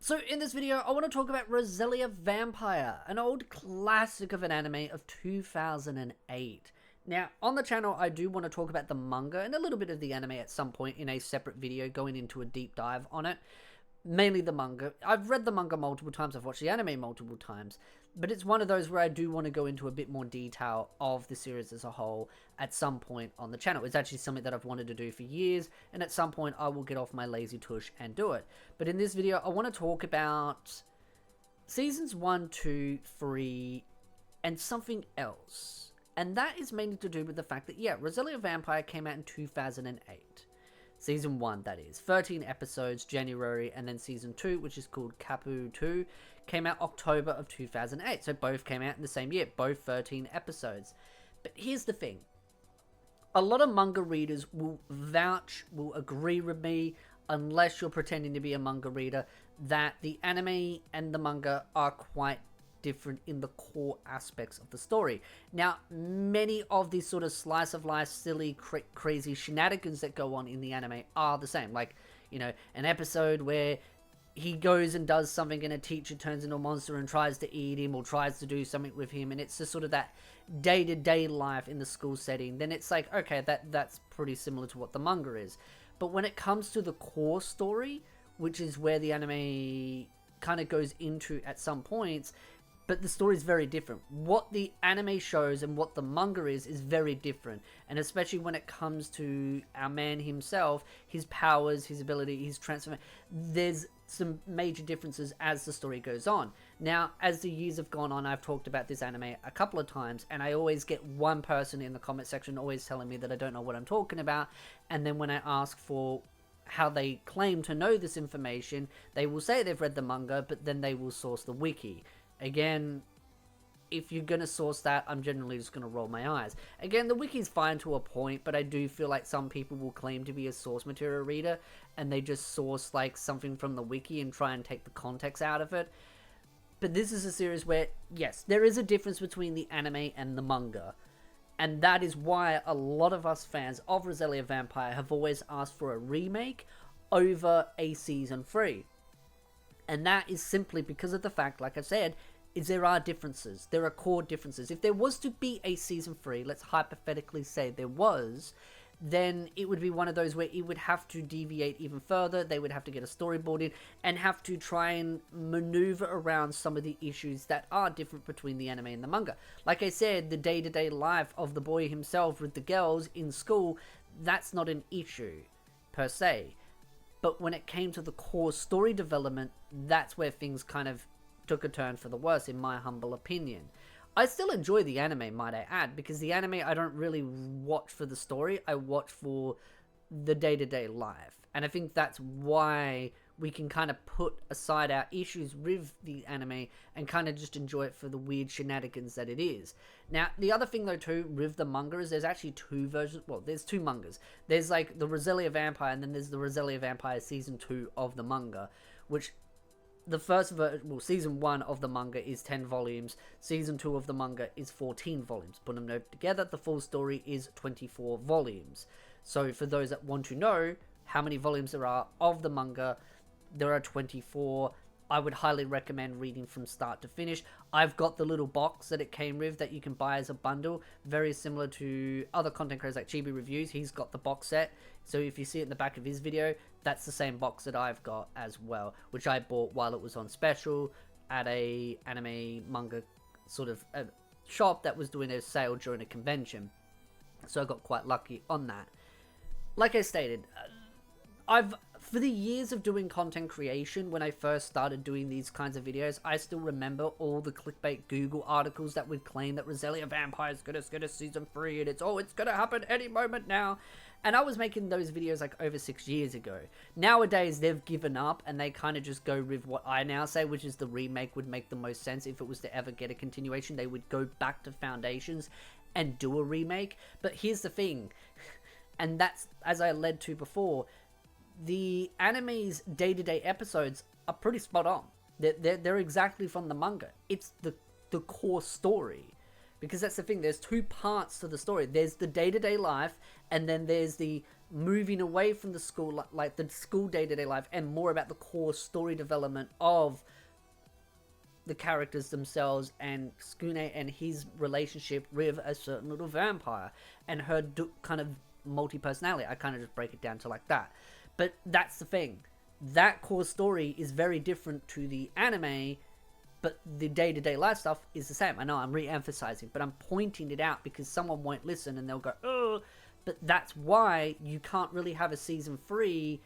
So in this video, I want to talk about Rosario Vampire, an old classic of an anime of 2008. Now, on the channel, I do want to talk about the manga and a little bit of the anime at some point in a separate video, going into a deep dive on it. Mainly the manga. I've read the manga multiple times, I've watched the anime multiple times, but it's one of those where I do want to go into a bit more detail of the series as a whole at some point on the channel. It's actually something that I've wanted to do for years, and at some point I will get off my lazy tush and do it. But in this video, I want to talk about seasons 1, 2, 3, and something else. And that is mainly to do with the fact that, yeah, Rosario Vampire came out in 2008. Season 1, that is. 13 episodes, January, and then Season 2, which is called Kapu 2, came out October of 2008. So both came out in the same year, both 13 episodes. But here's the thing. A lot of manga readers will agree with me, unless you're pretending to be a manga reader, that the anime and the manga are quite different in the core aspects of the story. Now, many of these sort of slice of life, silly, crazy shenanigans that go on in the anime are the same. Like, you know, an episode where he goes and does something and a teacher turns into a monster and tries to eat him or tries to do something with him, and it's just sort of that day-to-day life in the school setting. Then it's like, okay, that's pretty similar to what the manga is. But when it comes to the core story, which is where the anime kind of goes into at some points, but the story is very different. What the anime shows and what the manga is very different. And especially when it comes to our man himself, his powers, his ability, his transformation, there's some major differences as the story goes on. Now, as the years have gone on, I've talked about this anime a couple of times, and I always get one person in the comment section always telling me that I don't know what I'm talking about. And then when I ask for how they claim to know this information, they will say they've read the manga, but then they will source the wiki. Again, if you're going to source that, I'm generally just going to roll my eyes. Again, the wiki's fine to a point, but I do feel like some people will claim to be a source material reader, and they just source like something from the wiki and try and take the context out of it. But this is a series where, yes, there is a difference between the anime and the manga. And that is why a lot of us fans of Rosario Vampire have always asked for a remake over a season 3. And that is simply because of the fact, like I said, is there are differences. There are core differences. If there was to be a season 3, let's hypothetically say there was, then it would be one of those where it would have to deviate even further. They would have to get a storyboard in and have to try and maneuver around some of the issues that are different between the anime and the manga. Like I said, the day-to-day life of the boy himself with the girls in school, that's not an issue per se. But when it came to the core story development, that's where things kind of took a turn for the worse, in my humble opinion. I still enjoy the anime, might I add, because the anime I don't really watch for the story, I watch for the day-to-day life. And I think that's why we can kind of put aside our issues with the anime and kind of just enjoy it for the weird shenanigans that it is. Now, the other thing though too with the manga is there's actually two versions. Well, there's two mangas. There's like the Rosario Vampire, and then there's the Rosario Vampire Season 2 of the manga, which the first Season 1 of the manga is 10 volumes. Season 2 of the manga is 14 volumes. Put them together, the full story is 24 volumes. So for those that want to know how many volumes there are of the manga, there are 24. I would highly recommend reading from start to finish. I've got the little box that it came with that you can buy as a bundle, very similar to other content creators like Chibi Reviews. He's got the box set, so if you see it in the back of his video, that's the same box that I've got as well, which I bought while it was on special at a anime manga sort of shop that was doing a sale during a convention. So I got quite lucky on that. Like I stated, for the years of doing content creation, when I first started doing these kinds of videos, I still remember all the clickbait Google articles that would claim that Rosario Vampire is gonna get a season 3 and it's gonna happen any moment now. And I was making those videos like over 6 years ago. Nowadays, they've given up and they kind of just go with what I now say, which is the remake would make the most sense. If it was to ever get a continuation, they would go back to foundations and do a remake. But here's the thing, and that's, as I led to before, the anime's day-to-day episodes are pretty spot on. They're exactly from the manga. It's the core story. Because that's the thing, there's two parts to the story. There's the day-to-day life, and then there's the moving away from the school, like the school day-to-day life, and more about the core story development of the characters themselves and Skune and his relationship with a certain little vampire and her kind of multi-personality. I kind of just break it down to like that. But that's the thing. That core story is very different to the anime, but the day-to-day life stuff is the same. I know I'm re-emphasizing, but I'm pointing it out because someone won't listen and they'll go, oh, but that's why you can't really have a season 3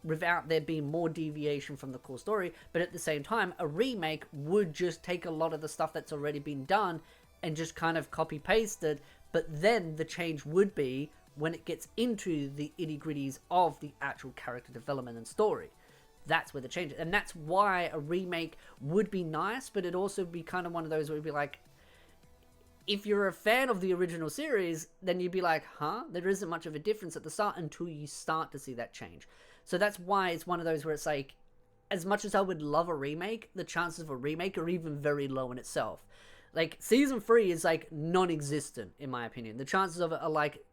without there being more deviation from the core story. But at the same time, a remake would just take a lot of the stuff that's already been done and just kind of copy pasted. But then the change would be when it gets into the itty-gritties of the actual character development and story. That's where the change is. And that's why a remake would be nice, but it'd also be kind of one of those where it'd be like, if you're a fan of the original series, then you'd be like, huh? There isn't much of a difference at the start until you start to see that change. So that's why it's one of those where it's like, as much as I would love a remake, the chances of a remake are even very low in itself. Like, season 3 is like non-existent, in my opinion. The chances of it are like,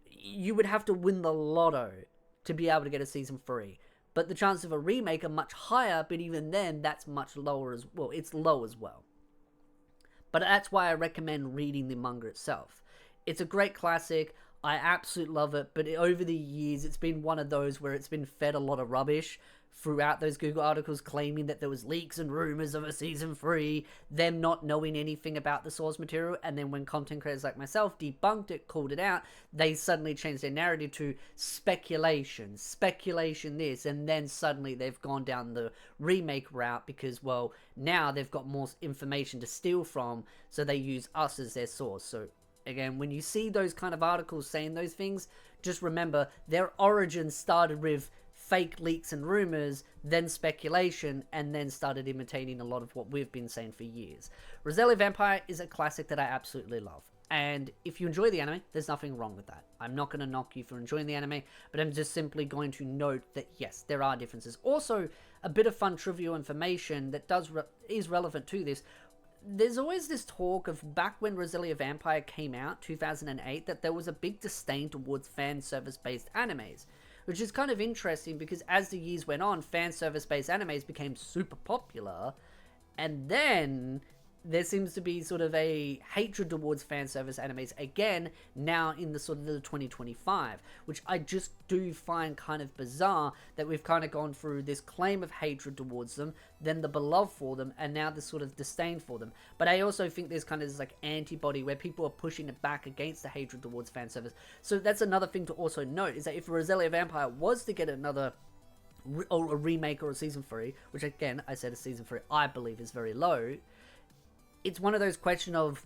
you would have to win the lotto to be able to get a season 3. But the chances of a remake are much higher, but even then, that's much lower as well. It's low as well. But that's why I recommend reading the manga itself. It's a great classic. I absolutely love it. But over the years, it's been one of those where it's been fed a lot of rubbish throughout those Google articles claiming that there was leaks and rumors of a season 3, them not knowing anything about the source material, and then when content creators like myself debunked it, called it out, they suddenly changed their narrative to speculation this, and then suddenly they've gone down the remake route because, well, now they've got more information to steal from, so they use us as their source. So again, when you see those kind of articles saying those things, just remember their origin started with fake leaks and rumors, then speculation, and then started imitating a lot of what we've been saying for years. Rosario Vampire is a classic that I absolutely love. And if you enjoy the anime, there's nothing wrong with that. I'm not going to knock you for enjoying the anime, but I'm just simply going to note that, yes, there are differences. Also, a bit of fun trivial information that is relevant to this. There's always this talk of back when Rosario Vampire came out, 2008, that there was a big disdain towards fan service-based animes. Which is kind of interesting because as the years went on, fan service-based animes became super popular, and then there seems to be sort of a hatred towards fan service animes again now in the sort of the 2025, which I just do find kind of bizarre that we've kind of gone through this claim of hatred towards them, then the beloved for them, and now this sort of disdain for them. But I also think there's kind of this like antibody where people are pushing it back against the hatred towards fan service. So that's another thing to also note, is that if Rosario Vampire was to get another or a remake or a season 3, which again I said a season 3 I believe is very low, it's one of those questions of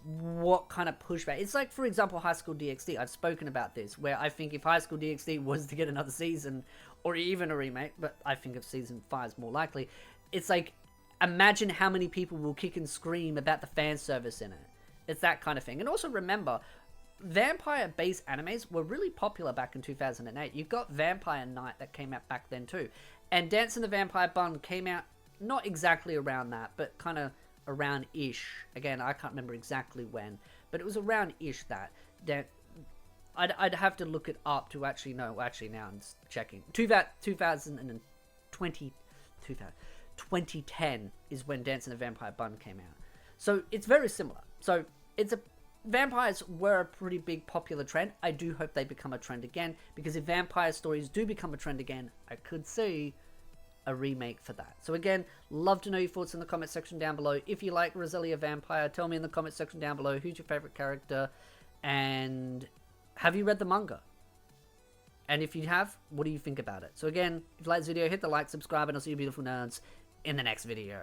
what kind of pushback. It's like, for example, High School DxD. I've spoken about this, where I think if High School DxD was to get another season, or even a remake, but I think if season 5 is more likely, it's like, imagine how many people will kick and scream about the fan service in it. It's that kind of thing. And also remember, vampire-based animes were really popular back in 2008. You've got Vampire Knight that came out back then too. And Dance in the Vampire Bund came out not exactly around that, but kind of around-ish. Again, I can't remember exactly when, but it was around-ish that. I'd have to look it up to actually know. Actually, now I'm checking. 2010 is when Dance in the Vampire Bund came out. So it's very similar. So vampires were a pretty big popular trend. I do hope they become a trend again, because if vampire stories do become a trend again, I could see a remake for that. So again, love to know your thoughts in the comment section down below. If you like Rosario Vampire, tell me in the comment section down below who's your favorite character, and have you read the manga? And if you have, what do you think about it? So again, if you like this video, hit the like, subscribe, and I'll see you beautiful nerds in the next video.